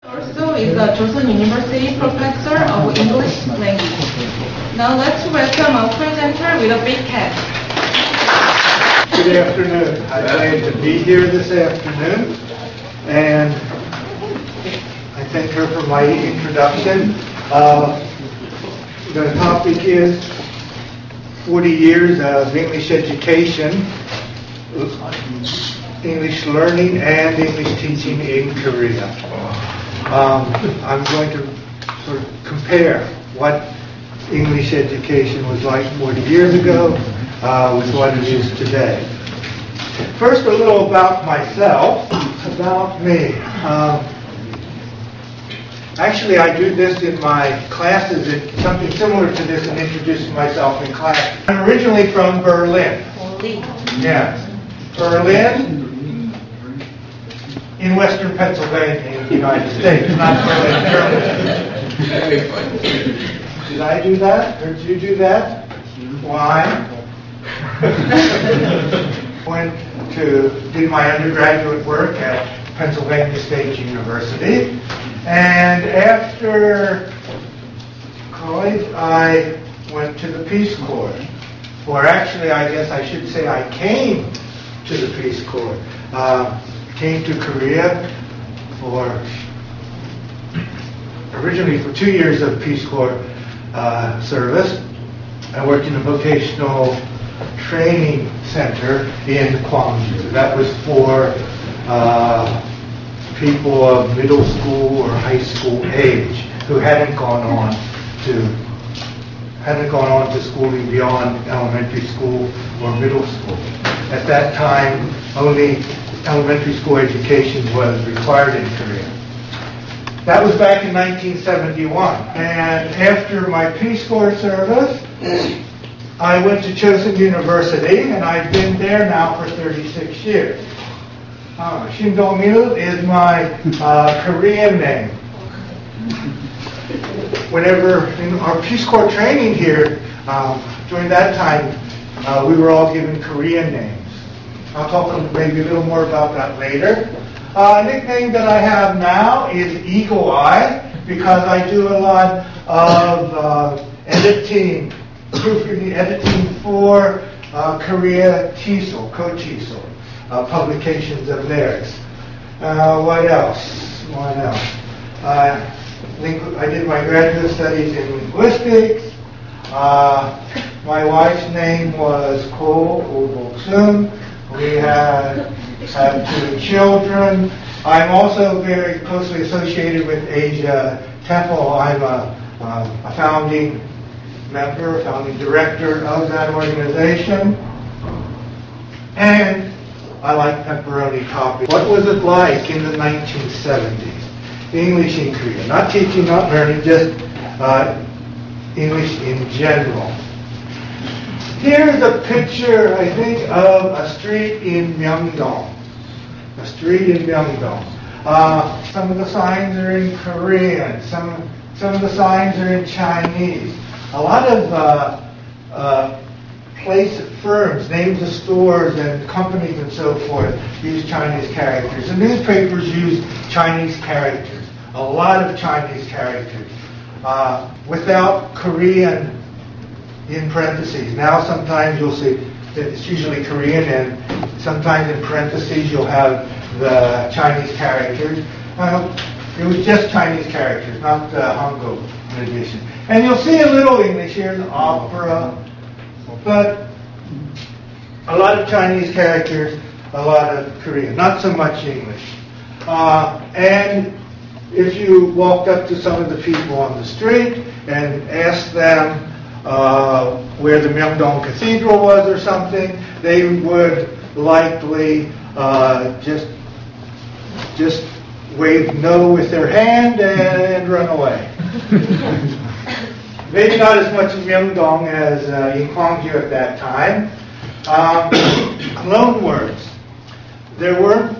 Also is a Joseon University professor of English language. Now let's welcome our presenter with a big hat. Good afternoon. I'm glad to be here this afternoon, and I thank her for my introduction. The topic is 40 years of English education, English learning, and English teaching in Korea. I'm going to sort of compare what English education was like 40 years ago with what it is today. First, a little about myself, about me. Actually, I do this in my classes, it's something similar to this in introducing myself in class. I'm originally from Berlin. Yes, Berlin, in western Pennsylvania, in the United States, not Berlin, Germany. Did I do that? Or did you do that? Why? Did my undergraduate work at Pennsylvania State University. And after college, I went to the Peace Corps. Or actually, I guess I should say I came to the Peace Corps. Came to Korea originally for 2 years of Peace Corps service. I worked in a vocational training center in Gwangju. That was for people of middle school or high school age who hadn't gone on to schooling beyond elementary school or middle school. At that time, only elementary school education was required in Korea. That was back in 1971. And after my Peace Corps service, I went to Joseon University, and I've been there now for 36 years. Shin Dong-il is my Korean name. Whenever in our Peace Corps training here, during that time, we were all given Korean names. I'll talk maybe a little more about that later. Nickname that I have now is Eagle Eye, because I do a lot of editing, proofreading, editing for Korea TESOL, Co-TESOL, publications of theirs. What else? I did my graduate studies in linguistics. My wife's name was Ko Oh-Bok-sun. We have 2 children. I'm also very closely associated with Asia Temple. I'm a founding member, founding director of that organization. And I like pepperoni topping. What was it like in the 1970s? English in Korea. Not teaching, not learning, just English in general. Here's a picture, I think, of a street in Myeongdong. Some of the signs are in Korean. Some of the signs are in Chinese. A lot of firms, names of stores and companies and so forth use Chinese characters. The newspapers use Chinese characters. A lot of Chinese characters. Without Korean in parentheses. Now sometimes you'll see that it's usually Korean, and sometimes in parentheses you'll have the Chinese characters. It was just Chinese characters, not Hangul in addition. And you'll see a little English here in the opera, but a lot of Chinese characters, a lot of Korean, not so much English. And if you walked up to some of the people on the street and asked them where the Myeongdong Cathedral was or something, they would likely just wave no with their hand and run away. Maybe not as much in Myeongdong as in Gwangju at that time. Loan words. There weren't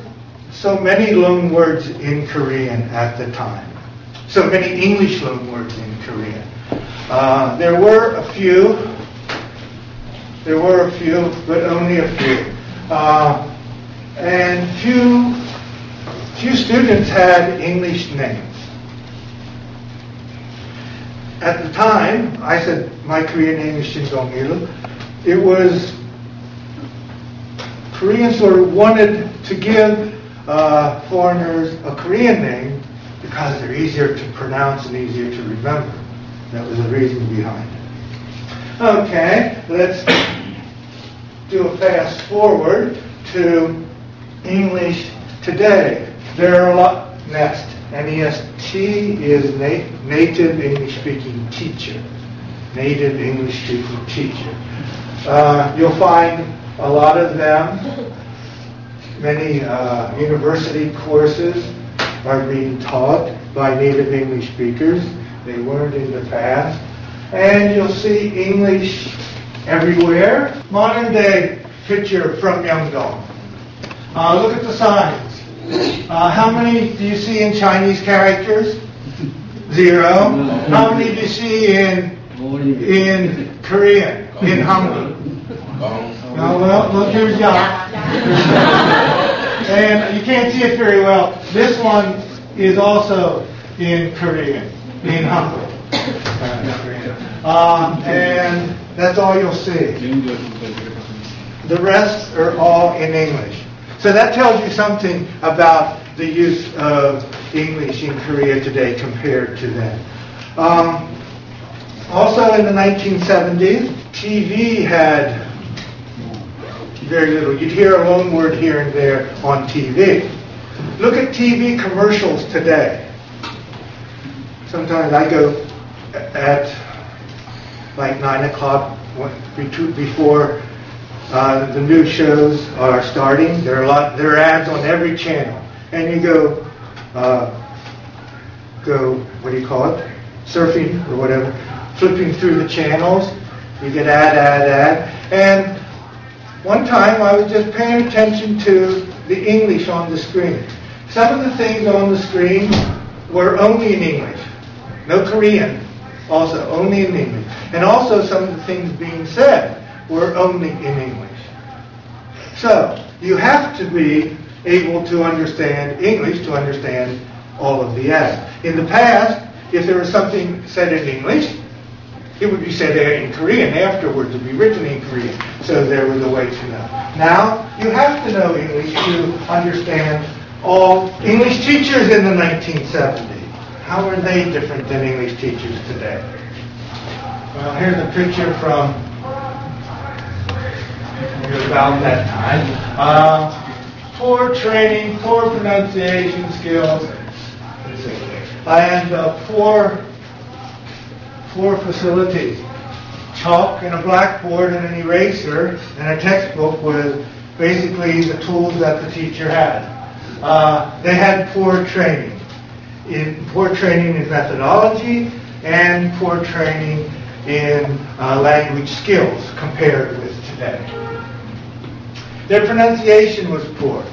so many loan words in Korean at the time. So many English loan words in Korean. There were a few, but only a few. And few students had English names. At the time, I said my Korean name is Shin Dong-il. It was Koreans sort of wanted to give foreigners a Korean name because they're easier to pronounce and easier to remember. That was the reason behind it. Okay, let's do a fast forward to English today. There are a lot. Next, NEST is native English-speaking teacher. Native English-speaking teacher. You'll find a lot of them. Many university courses are being taught by native English speakers. They weren't in the past. And you'll see English everywhere. Modern day picture from Myeongdong. Look at the signs. How many do you see in Chinese characters? 0. How many do you see in Korean, in Hangul? Well, look, here's Yang. And you can't see it very well. This one is also in Korean, in Hangul. And that's all you'll see. The rest are all in English. So that tells you something about the use of English in Korea today compared to then. Also in the 1970s, TV had very little. You'd hear a loan word here and there on TV. Look at TV commercials today. Sometimes I go at like 9 o'clock before the new shows are starting. There are ads on every channel, and you go, what do you call it? Surfing or whatever, flipping through the channels. You get ad. And one time I was just paying attention to the English on the screen. Some of the things on the screen were only in English. No Korean, also only in English. And also some of the things being said were only in English. So, you have to be able to understand English to understand all of the ads. In the past, if there was something said in English, it would be said in Korean afterwards. It would be written in Korean. So there was a way to know. Now, you have to know English to understand all English teachers in the 1970s. How are they different than English teachers today? Well, here's a picture from about that time. Poor training, poor pronunciation skills, and poor facilities. Chalk and a blackboard and an eraser and a textbook was basically the tools that the teacher had. They had poor training. Poor training in methodology and poor training in language skills compared with today. Their pronunciation was poor.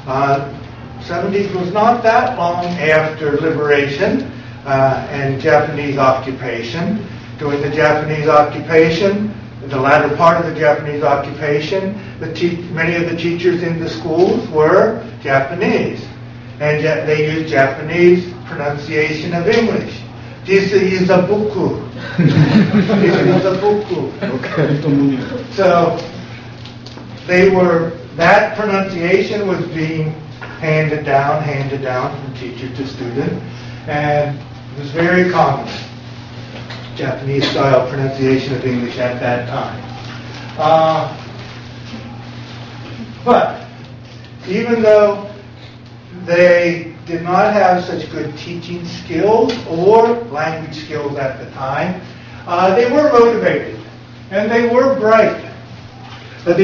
70s was not that long after liberation and Japanese occupation. During the Japanese occupation, the latter part of the Japanese occupation, many of the teachers in the schools were Japanese. And yet they used Japanese pronunciation of English. This is a buku. This is a buku. Okay. So that pronunciation was being handed down from teacher to student, and it was very common. Japanese style pronunciation of English at that time. But even though they did not have such good teaching skills or language skills at the time, they were motivated and they were bright. The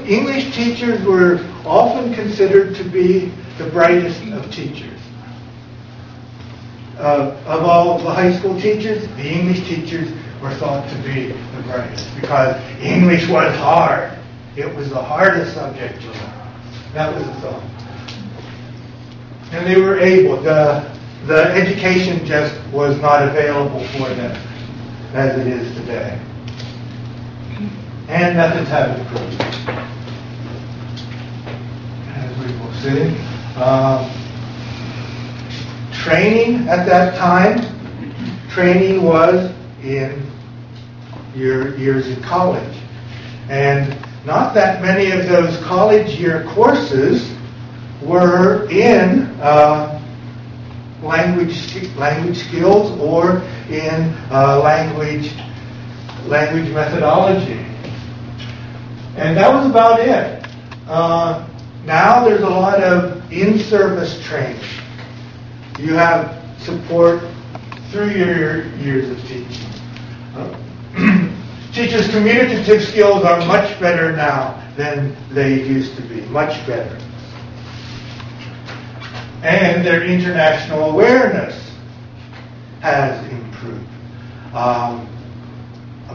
English teachers were often considered to be the brightest of teachers. Of all the high school teachers, the English teachers were thought to be the brightest because English was hard. It was the hardest subject to learn. That was the thought. And they were able. The education just was not available for them as it is today. And methods have improved, as we will see. Training at that time, training was in your years in college. And not that many of those college year courses were in language skills or in language methodology. And that was about it. Now there's a lot of in-service training. You have support through your years of teaching. Teachers' communicative skills are much better now than they used to be, much better. And their international awareness has improved. A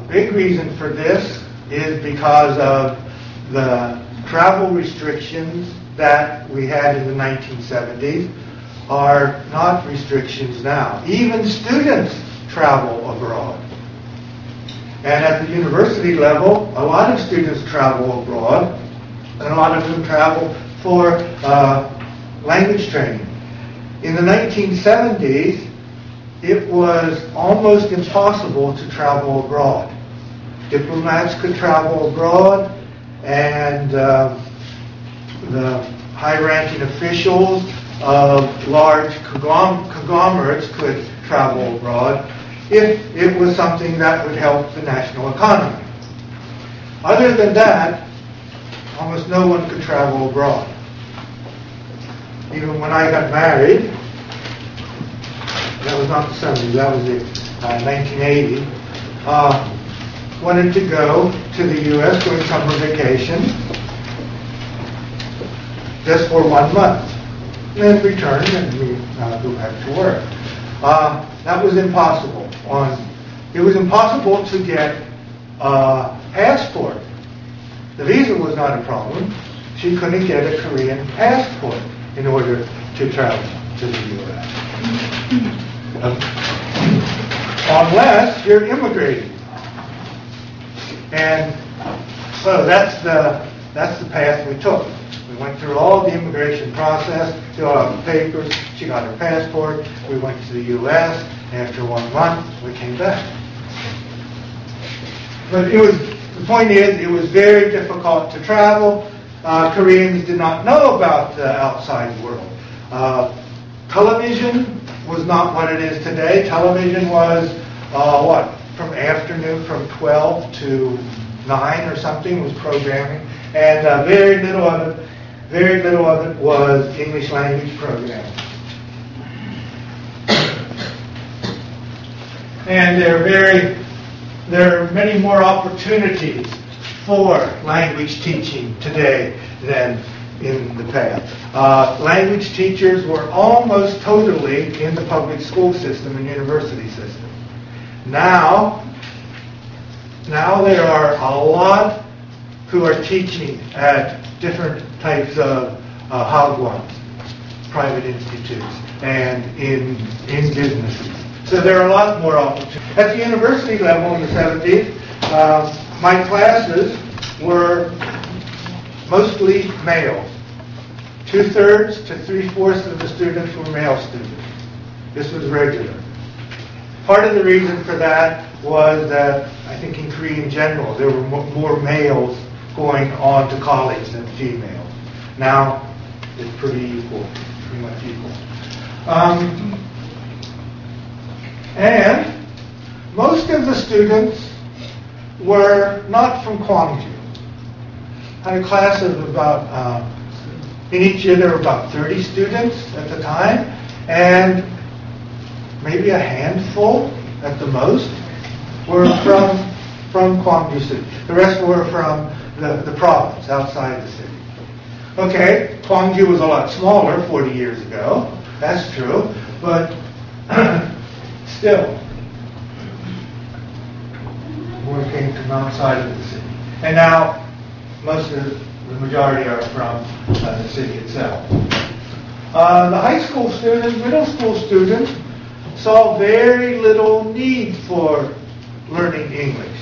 big reason for this is because of the travel restrictions that we had in the 1970s are not restrictions now. Even students travel abroad. And at the university level, a lot of students travel abroad, and a lot of them travel for language training. In the 1970s, it was almost impossible to travel abroad. Diplomats could travel abroad, and the high-ranking officials of large conglomerates could travel abroad if it was something that would help the national economy. Other than that, almost no one could travel abroad. Even when I got married, that was not the 70s, that was in 1980, wanted to go to the U.S. during summer vacation just for 1 month. And return and we go back to work. That was impossible. It was impossible to get a passport. The visa was not a problem. She couldn't get a Korean passport in order to travel to the U.S. Unless you're immigrating. And so that's the path we took. We went through all the immigration process, filled out the papers, she got her passport, we went to the U.S., after 1 month, we came back. But the point is, it was very difficult to travel. Koreans did not know about the outside world. Television was not what it is today. Television was, from 12 to 9 or something was programming, and very little of it was English language programming. And there are many more opportunities for language teaching today than in the past. Language teachers were almost totally in the public school system and university system. Now there are a lot who are teaching at different types of hagwons, private institutes, and in businesses. So there are a lot more opportunities. At the university level in the 70s, my classes were mostly male. 2/3 to 3/4 of the students were male students. This was regular. Part of the reason for that was that I think in Korea in general, there were more males going on to college than females. Now, it's pretty much equal. And most of the students were not from Gwangju. I had a class of about, in each year there were about 30 students at the time, and maybe a handful at the most were from Gwangju City. The rest were from the province outside the city. Okay, Gwangju was a lot smaller 40 years ago, that's true, but still, more came from outside of the city. And now, the majority are from the city itself. The high school students, middle school students, saw very little need for learning English.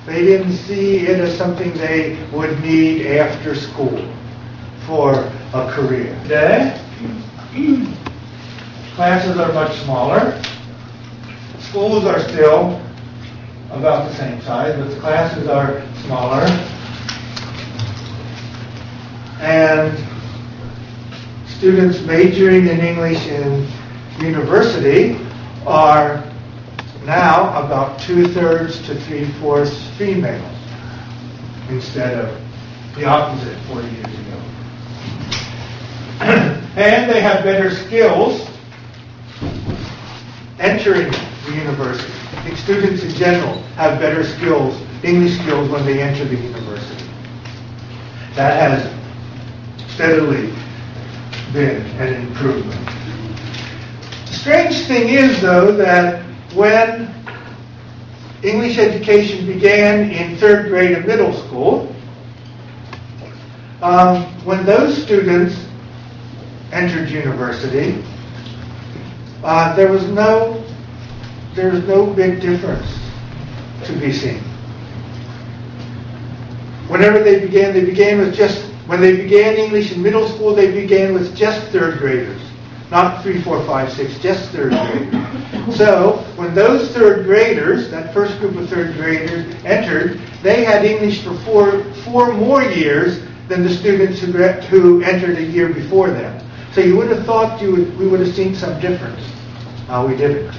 They didn't see it as something they would need after school. for a career. Today, classes are much smaller. Schools are still about the same size, but the classes are smaller. And students majoring in English in university are now about 2/3 to 3/4 females instead of the opposite 40 years ago. And they have better skills entering the university. I think students in general have better skills, English skills, when they enter the university. That has steadily been an improvement. The strange thing is, though, that when English education began in 3rd grade of middle school, when those students entered university, there was no big difference to be seen. Whenever they began when they began English in middle school, they began with just 3rd graders, not 3, 4, 5, 6, just 3rd graders. So when those 3rd graders, that first group of 3rd graders entered, they had English for four more years than the students who entered a year before them. So you would have thought we would have seen some difference. We didn't.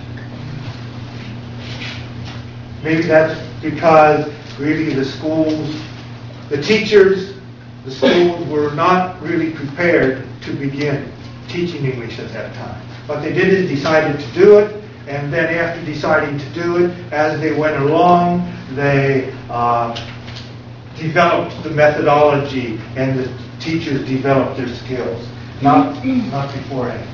Maybe that's because really the schools, the teachers, the schools were not really prepared to begin teaching English at that time. What they did is decided to do it, and then after deciding to do it, as they went along, they developed the methodology, and the teachers developed their skills, not beforehand.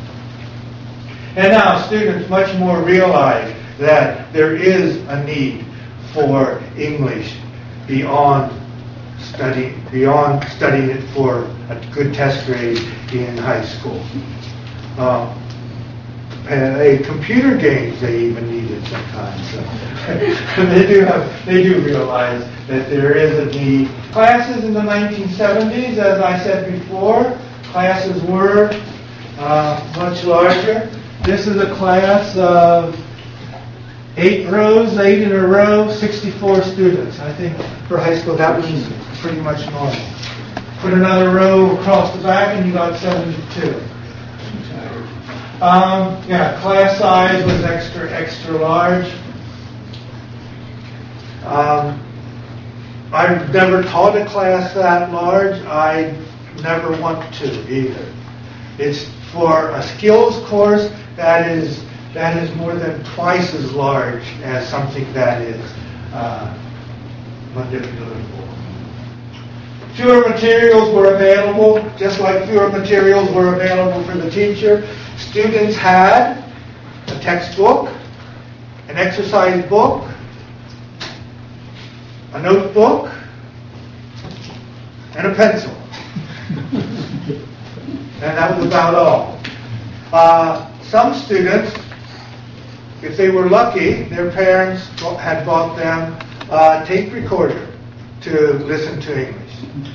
And now students much more realize that there is a need for English beyond studying it for a good test grade in high school. Computer games they even needed sometimes. So they do realize that there is a need. Classes in the 1970s, as I said before, classes were much larger. This is a class of 8 rows, 8 in a row, 64 students. I think for high school that was pretty much normal. Put another row across the back and you got 72. Class size was extra large. I've never taught a class that large. I never want to either. It's for a skills course that is more than twice as large as something that is manipulable. Fewer materials were available, just like fewer materials were available for the teacher. Students had a textbook, an exercise book, a notebook, and a pencil. And that was about all. Some students, if they were lucky, their parents had bought them a tape recorder to listen to English.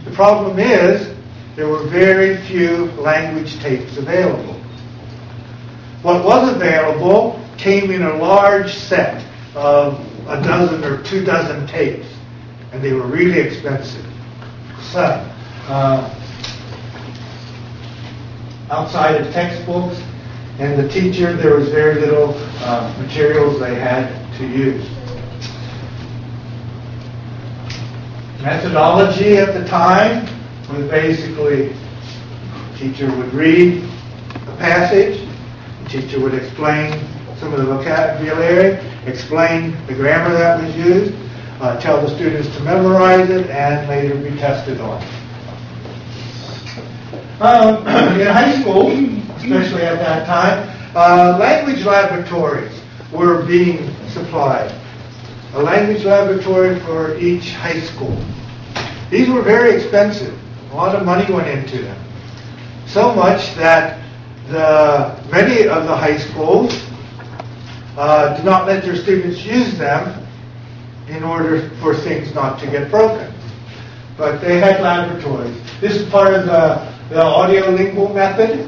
The problem is there were very few language tapes available. What was available came in a large set of a dozen or 2 dozen tapes, and they were really expensive. So, outside of textbooks and the teacher, there was very little materials they had to use. Methodology at the time was basically the teacher would read a passage, the teacher would explain some of the vocabulary, explain the grammar that was used, tell the students to memorize it, and later be tested on. In high school, especially at that time, language laboratories were being supplied. A language laboratory for each high school. These were very expensive. A lot of money went into them. So much that many of the high schools did not let their students use them in order for things not to get broken. But they had laboratories. This is part of the audiolingual method,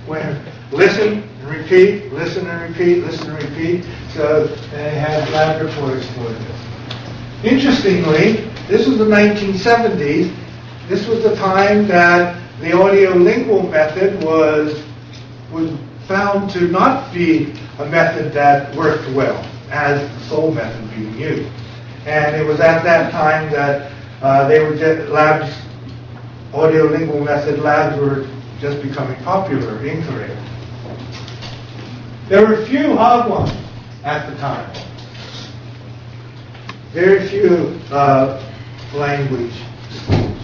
where listen and repeat, listen and repeat, listen and repeat. So they had laboratories for this. Interestingly, this was the 1970s. This was the time that the audiolingual method was found to not be a method that worked well as the sole method being used. And it was at that time that audiolingual method labs were just becoming popular in Korea. There were few Hagwon at the time. Very few language schools.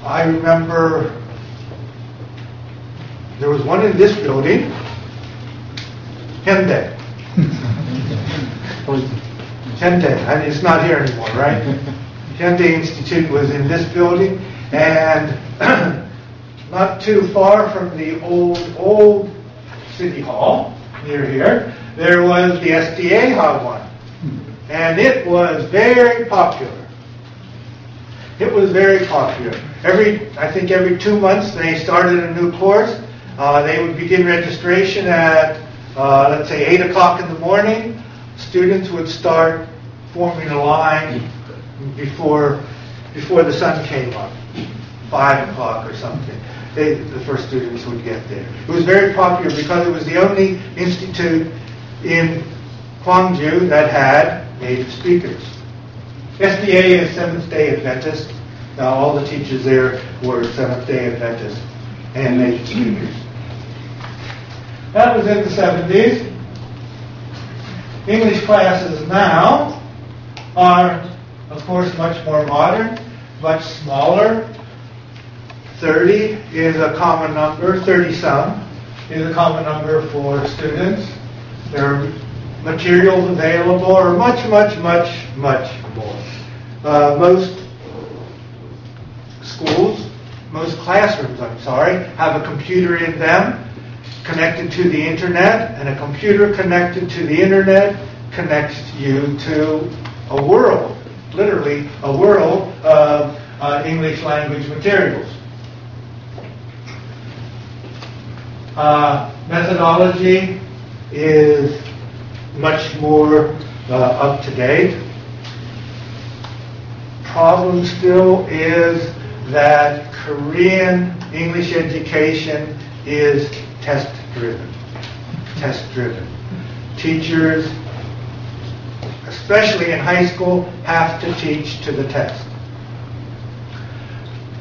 I remember there was one in this building, Hyundai. Hyundai, it's not here anymore, right? Hyundai Institute was in this building, and not too far from the old City Hall, near here, there was the SDA Hagwon. And it was very popular. It was very popular. I think every 2 months they started a new course. They would begin registration at, let's say, 8 o'clock in the morning. Students would start forming a line before the sun came up, 5 o'clock or something. The first students would get there. It was very popular because it was the only institute in Gwangju that had native speakers. SDA is Seventh-day Adventist. Now all the teachers there were Seventh-day Adventists and native speakers. That was in the 70s. English classes now are, of course, much more modern, much smaller. 30 is a common number, 30-some is a common number for students. There are materials available are much more. Most schools, most classrooms, have a computer in them connected to the internet, and a computer connected to the internet connects you to a world, literally a world of English language materials. Methodology is much more up to date. Problem still is that Korean English education is test-driven. Test-driven. Teachers, especially in high school, have to teach to the test.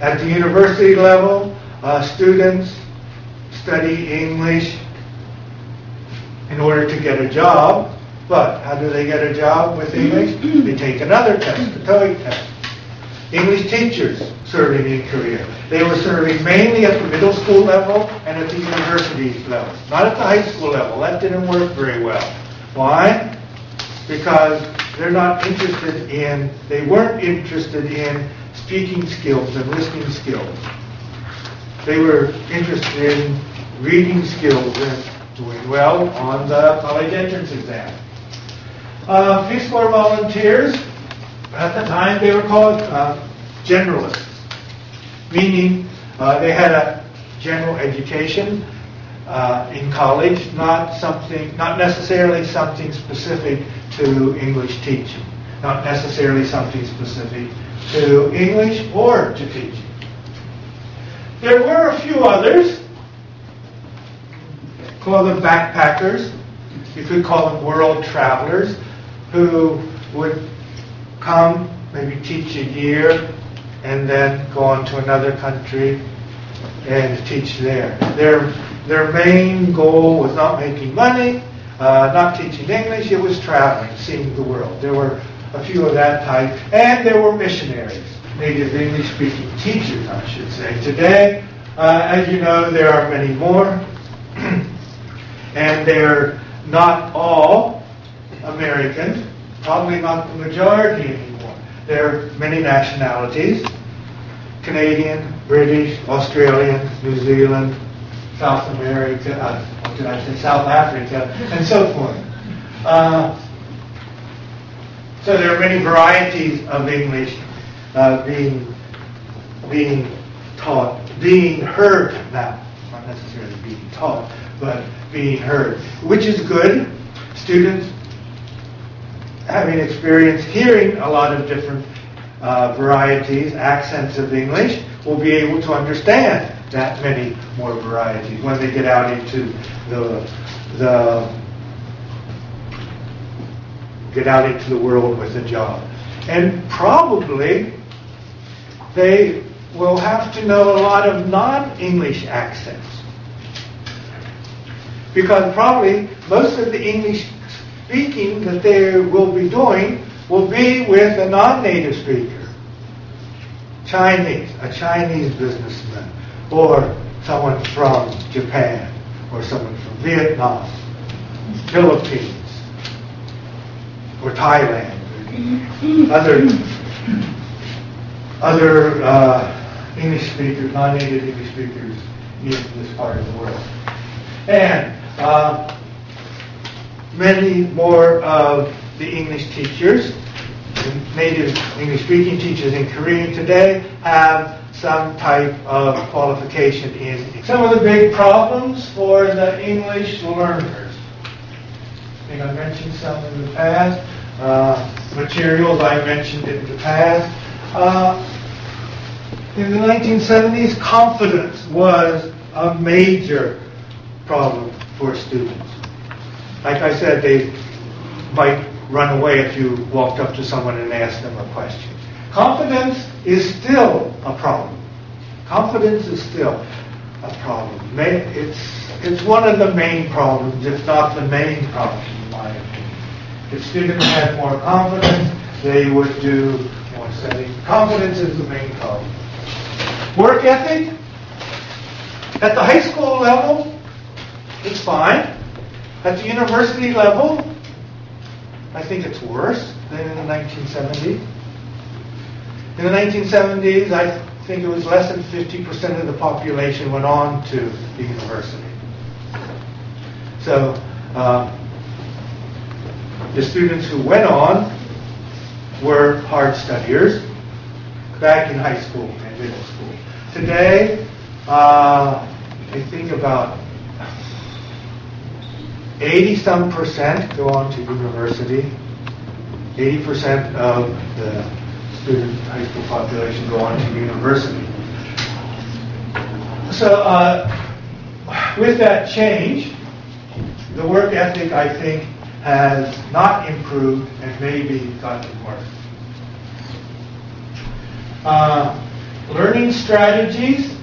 At the university level, students study English in order to get a job, but how do they get a job with English? They take another test, the TOEIC test. English teachers serving in Korea. They were serving mainly at the middle school level and at the university level, not at the high school level. That didn't work very well. Why? Because they weren't interested in speaking skills and listening skills. They were interested in reading skills and doing well on the college entrance exam. Peace Corps volunteers, at the time they were called generalists, meaning they had a general education in college, not necessarily something specific to English teaching, not necessarily something specific to English or to teaching. There were a few others, call them backpackers. You could call them world travelers, who would come, maybe teach a year, and then go on to another country and teach there. Their main goal was not making money, not teaching English, it was traveling, seeing the world. There were a few of that type, and there were missionaries, native English-speaking teachers, I should say. Today, as you know, there are many more, and they're not all American, probably not the majority anymore. There are many nationalities: Canadian, British, Australian, New Zealand, South America, South Africa, and so forth. So there are many varieties of English being taught, being heard now, not necessarily being taught, but being heard, which is good. Students having experience hearing a lot of different varieties, accents of English, will be able to understand that many more varieties when they get out into the world with a job. And probably they will have to know a lot of non-English accents, because probably most of the English speaking that they will be doing will be with a non-native speaker. A Chinese businessman, or someone from Japan, or someone from Vietnam, Philippines, or Thailand, other English speakers, non-native English speakers in this part of the world. And many more of the English teachers, native English-speaking teachers in Korea today, have some type of qualification in some of the big problems for the English learners. I think I mentioned some in the past. Materials I mentioned in the past. In the 1970s, confidence was a major problem for students. Like I said, they might run away if you walked up to someone and asked them a question. Confidence is still a problem. Confidence is still a problem. It's one of the main problems, if not the main problem, in my opinion. If students had more confidence, they would do more studying. Confidence is the main problem. Work ethic? At the high school level, it's fine. At the university level, I think it's worse than in the 1970s. In the 1970s, I think it was less than 50% of the population went on to the university. So, the students who went on were hard studiers back in high school and middle school. Today, I think about 80-some% go on to university. 80% of the student high school population go on to university. So with that change, the work ethic, I think, has not improved and maybe gotten worse. Learning strategies.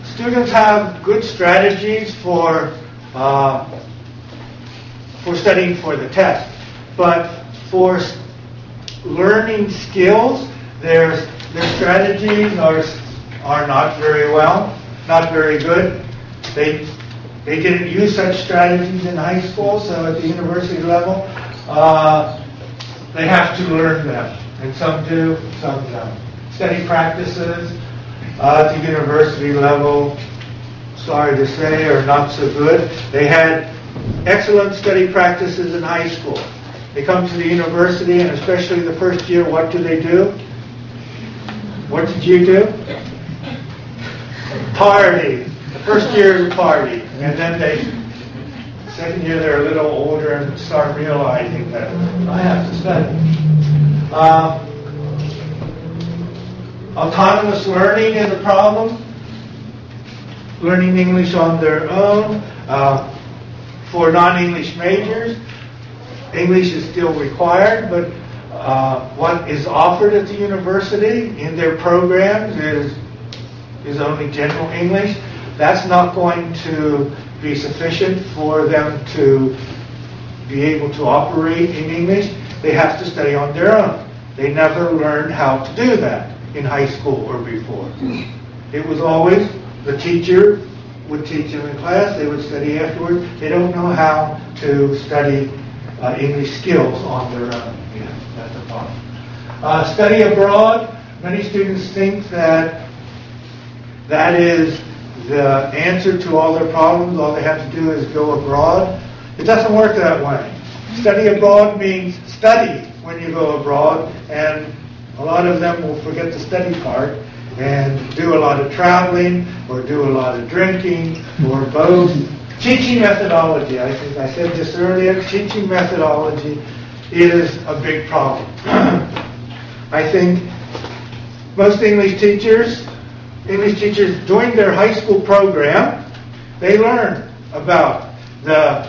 Students have good strategies for studying for the test, but for learning skills, their strategies are not very good. They didn't use such strategies in high school, so at the university level, they have to learn them, and some do, some don't. Study practices at the university level, sorry to say, are not so good. They had excellent study practices in high school. They come to the university, and especially the first year, what do? What did you do? Party. The first year is a party. And then second year they're a little older and start realizing that I have to study. Autonomous learning is a problem. Learning English on their own. For non-English majors, English is still required, but what is offered at the university in their programs is only general English. That's not going to be sufficient for them to be able to operate in English. They have to study on their own. They never learned how to do that in high school or before. It was always the teacher would teach them in class, they would study afterwards. They don't know how to study English skills on their own. Yeah, that's a problem. Study abroad. Many students think that is the answer to all their problems. All they have to do is go abroad. It doesn't work that way. Study abroad means study when you go abroad, and A lot of them will forget the study part and do a lot of traveling or do a lot of drinking or both. Teaching methodology, I think I said this earlier, teaching methodology is a big problem. I think most English teachers during their high school program, they learn about the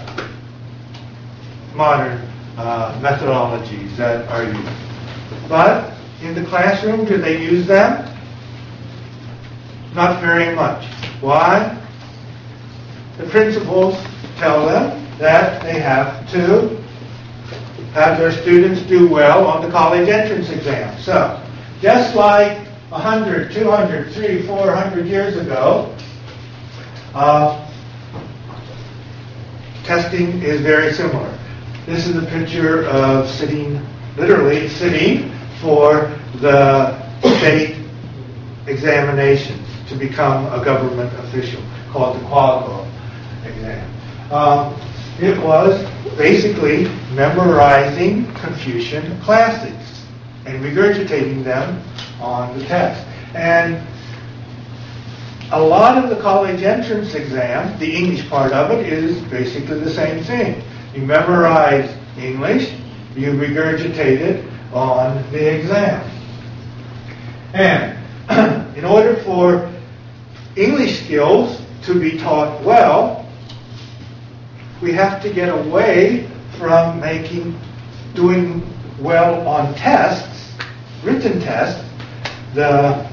modern methodologies that are used. But in the classroom, do they use them? Not very much. Why? The principals tell them that they have to have their students do well on the college entrance exam. So, just like 100, 200, 300, 400 years ago, testing is very similar. This is a picture of literally sitting for the state examinations to become a government official, called the Qualified exam. It was basically memorizing Confucian classics and regurgitating them on the test. And a lot of the college entrance exam, the English part of it, is basically the same thing. You memorize English, you regurgitate it on the exam. And in order for English skills to be taught well, we have to get away from doing well on tests, written tests, the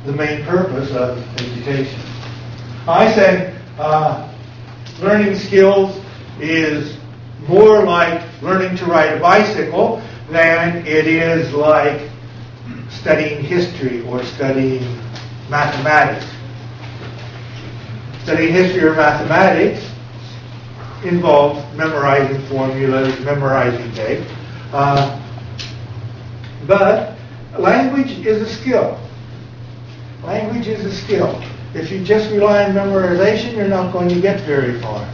main purpose of education. I say learning skills is more like learning to ride a bicycle than it is like studying history or studying mathematics. Studying history or mathematics involves memorizing formulas, memorizing dates. But language is a skill. Language is a skill. If you just rely on memorization, you're not going to get very far.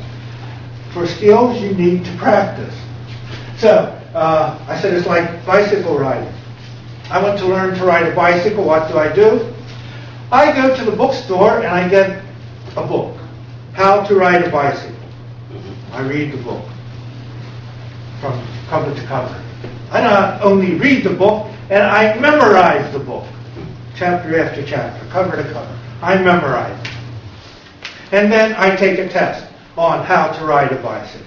For skills, you need to practice. So, I said it's like bicycle riding. I want to learn to ride a bicycle. What do? I go to the bookstore and I get a book, How to Ride a Bicycle. I read the book from cover to cover. I not only read the book, and I memorize the book, chapter after chapter, cover to cover. I memorize it. And then I take a test on how to ride a bicycle.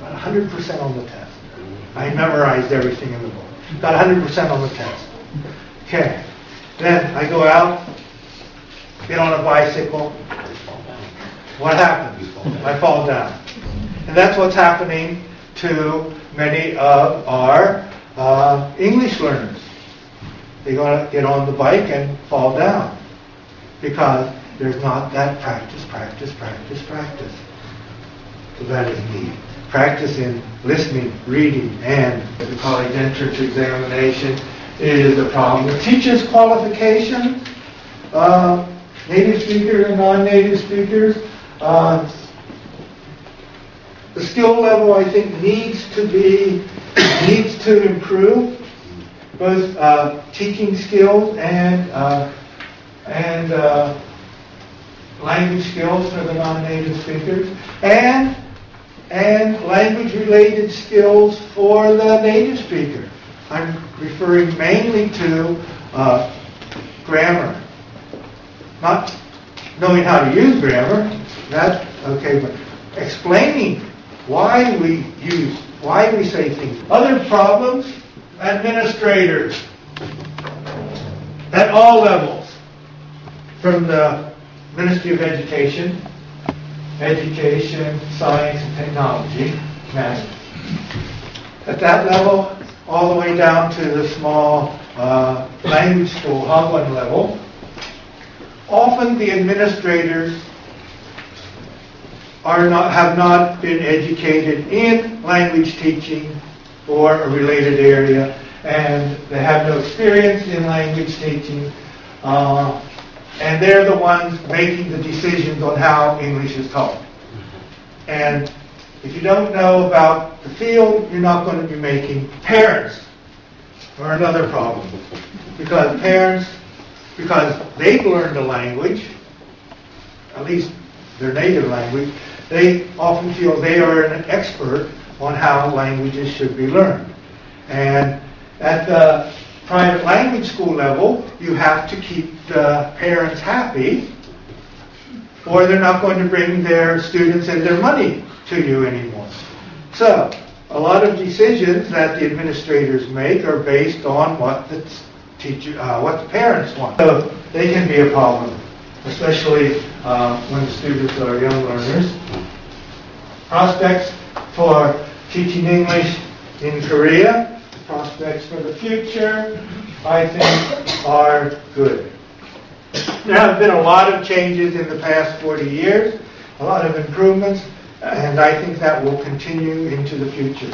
Got 100% on the test. I memorized everything in the book. Got 100% on the test. Okay. Then I go out, get on a bicycle. What happens? I fall down. And that's what's happening to many of our English learners. They're going to get on the bike and fall down because there's not that practice. So that is needed. Practice in listening, reading, and the college entrance examination is a problem. The teachers' qualifications, native speakers and non-native speakers, the skill level, I think, needs to improve, both teaching skills and language skills for the non-native speakers, and language-related skills for the native speaker. I'm referring mainly to grammar. Not knowing how to use grammar, that's okay, but explaining why we say things. Other problems, administrators at all levels, from the Ministry of Education, Science and Technology, math. At that level, all the way down to the small language school, Hagwon level, often the administrators have not been educated in language teaching or a related area, and they have no experience in language teaching, and they're the ones making the decisions on how English is taught. And if you don't know about the field, you're not going to be making parents. are another problem. Because parents, because they've learned a language, at least their native language, they often feel they are an expert on how languages should be learned. And at the private language school level, you have to keep the parents happy, or they're not going to bring their students and their money to you anymore. So, a lot of decisions that the administrators make are based on what the what the parents want. So they can be a problem, especially when the students are young learners. Prospects for teaching English in Korea, prospects for the future, I think are good. There have been a lot of changes in the past 40 years, a lot of improvements, and I think that will continue into the future.